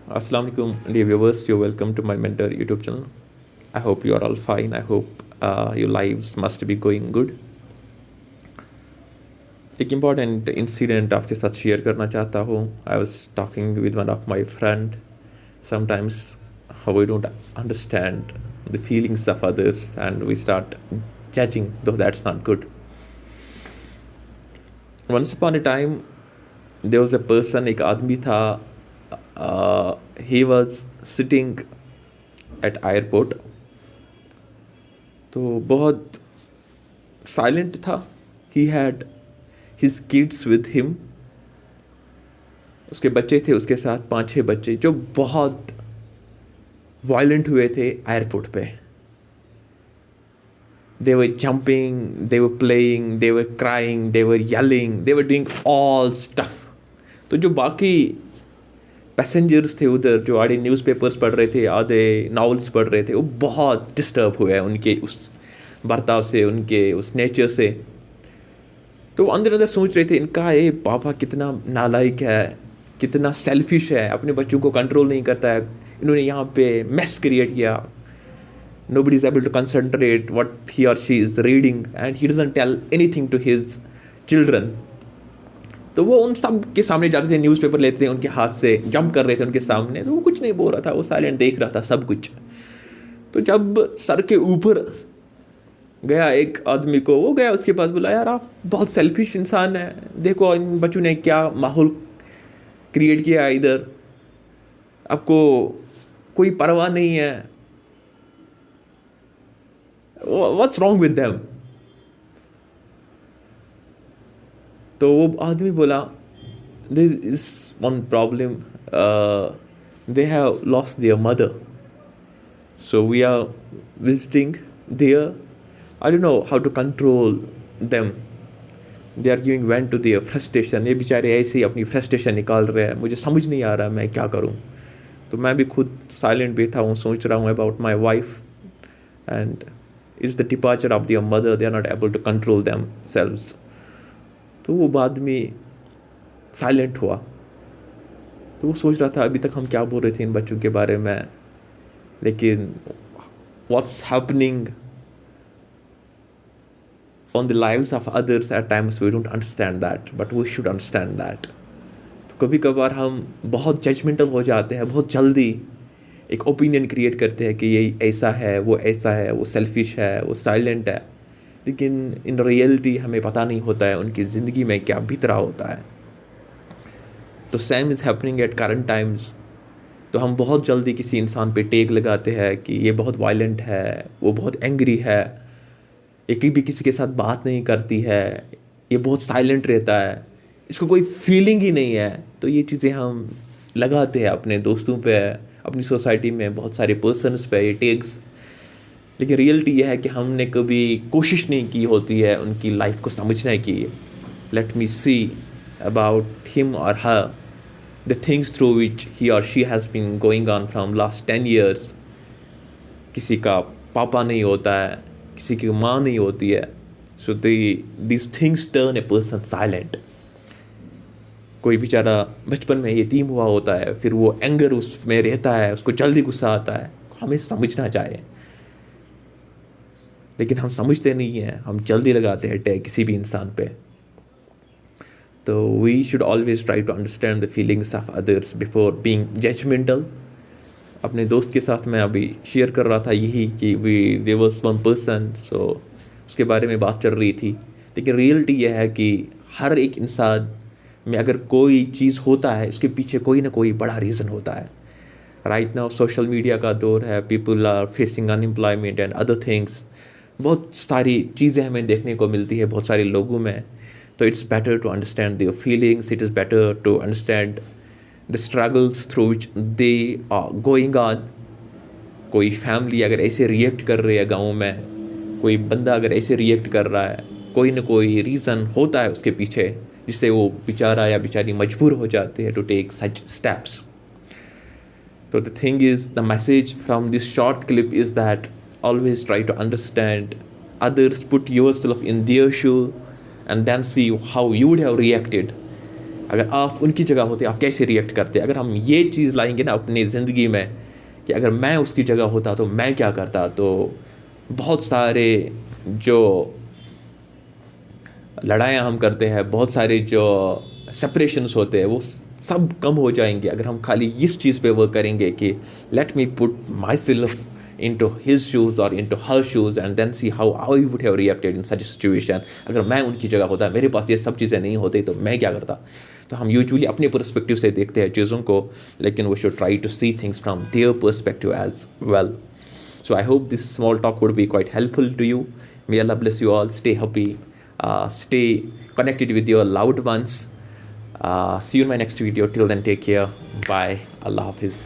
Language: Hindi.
Assalamu alaikum, dear viewers. You're welcome to my mentor YouTube channel. I hope you are all fine. I hope your lives must be going good. एक इम्पॉर्टेंट इंसिडेंट आपके साथ शेयर करना चाहता हूँ. I was talking with one of my friend. Sometimes we don't understand the feelings of others and we start judging, though that's not good. Once upon a time there was a person, एक आदमी था. He was sitting at airport. तो बहुत साइलेंट था. He had his kids with him. उसके बच्चे थे उसके साथ, 5-6 बच्चे जो बहुत वायलेंट हुए थे एयरपोर्ट पे. They were jumping, they were playing, they were crying, they were yelling, they were doing all stuff. तो जो बाकी पैसेंजर्स थे उधर, जो आधे न्यूज़पेपर्स पढ़ रहे थे, आधे नॉवेल्स पढ़ रहे थे, वो बहुत डिस्टर्ब हुए उनके उस बर्ताव से, उनके उस नेचर से. तो वो अंदर अंदर सोच रहे थे, इनका ये पापा कितना नालायक है, कितना सेल्फिश है, अपने बच्चों को कंट्रोल नहीं करता है. इन्होंने यहाँ पे मेस क्रिएट किया. Nobody is able to concentrate what he or she is reading and he doesn't tell anything to his children. तो वो उन सब के सामने जाते थे, न्यूज़पेपर लेते थे उनके हाथ से, जंप कर रहे थे उनके सामने. तो वो कुछ नहीं बोल रहा था, वो साइलेंट देख रहा था सब कुछ. तो जब सर के ऊपर गया एक आदमी को, वो गया उसके पास, बोला यार आप बहुत सेल्फिश इंसान है, देखो इन बच्चों ने क्या माहौल क्रिएट किया इधर, आपको कोई परवाह नहीं है. What's wrong with them? तो वो आदमी बोला, there is one problem. They have lost their mother, so we are visiting there. I don't know how to control them. They are giving vent to their frustration. ये बेचारे ऐसे ही अपनी फ्रस्ट्रेशन निकाल रहे हैं. मुझे समझ नहीं आ रहा मैं क्या करूं. तो मैं भी खुद साइलेंट बैठा हूँ, सोच रहा हूँ about my wife. And it's the departure of their mother. They are not able to control themselves. तो वो बाद में साइलेंट हुआ. तो वो सोच रहा था अभी तक हम क्या बोल रहे थे इन बच्चों के बारे में, लेकिन what's happening on the lives of others at times we don't understand that, but we should understand that. तो कभी कभार हम बहुत जजमेंटल हो जाते हैं, बहुत जल्दी एक ओपिनियन क्रिएट करते हैं कि ये ऐसा है, वो सेल्फिश है, वो साइलेंट है. लेकिन इन रियलिटी हमें पता नहीं होता है उनकी ज़िंदगी में क्या बीत रहा होता है. तो same is happening at current times. तो हम बहुत जल्दी किसी इंसान पे टेग लगाते हैं कि ये बहुत वायलेंट है, वो बहुत एंग्री है, ये कभी किसी के साथ बात नहीं करती है, ये बहुत साइलेंट रहता है, इसको कोई फीलिंग ही नहीं है. तो ये चीज़ें हम लगाते हैं अपने दोस्तों पे, अपनी सोसाइटी में बहुत सारे पर्सन्स पे ये टैग्स. लेकिन रियलिटी यह है कि हमने कभी कोशिश नहीं की होती है उनकी लाइफ को समझने की. Let me see about him और her the things through which he और she has been going on from last 10 years. किसी का पापा नहीं होता है, किसी की माँ नहीं होती है. So this things turn a person silent. कोई बेचारा बचपन में यतीम हुआ होता है, फिर वो एंगर उसमें रहता है, उसको जल्दी गुस्सा आता है. हमें समझना चाहिए, लेकिन हम समझते नहीं हैं, हम जल्दी लगाते हैं टैग किसी भी इंसान पे. तो we should always try to understand the feelings of others before being judgmental. अपने दोस्त के साथ मैं अभी शेयर कर रहा था यही कि देयर वाज वन पर्सन, सो उसके बारे में बात चल रही थी. लेकिन रियलिटी यह है कि हर एक इंसान में अगर कोई चीज़ होता है, उसके पीछे कोई ना कोई बड़ा रीज़न होता है. राइट नाउ सोशल मीडिया का दौर है, people are facing unemployment and other things. बहुत सारी चीज़ें हमें देखने को मिलती है बहुत सारे लोगों में. तो it's better to understand their feelings. It is better to understand the struggles through which they are going on. कोई फैमिली अगर ऐसे रिएक्ट कर रही है गाँव में, कोई बंदा अगर ऐसे रिएक्ट कर रहा है, कोई ना कोई रीज़न होता है उसके पीछे, जिससे वो बेचारा या बेचारी मजबूर हो जाते हैं टू टेक सच स्टेप्स. तो the thing is, the message from this short clip is that always try to understand others, put yourself in their shoe, and then see how you would have reacted अगर आप उनकी जगह होते आप कैसे रिएक्ट करते? अगर हम ये चीज़ लाएंगे ना अपनी ज़िंदगी में कि अगर मैं उसकी जगह होता तो मैं क्या करता, तो बहुत सारे जो लड़ाइयाँ हम करते हैं, बहुत सारे जो सेपरेशंस होते हैं, वो सब कम हो जाएंगे अगर हम खाली इस चीज़ पे वर्क करेंगे कि let me put my self into his shoes or into her shoes and then see how I would have reacted in such a situation. अगर मैं उनकी जगह होता, मेरे पास ये सब चीज़ें नहीं होती तो मैं क्या करता? तो हम यूजुअली अपने पर्सपेक्टिव से देखते हैं चीज़ों को, लेकिन we should try to see things from their perspective as well. So I hope this small talk would be quite helpful to you. May Allah bless you all. Stay happy. Stay connected with your loved ones. See you in my next video. Till then, take care. Bye. Allah Hafiz.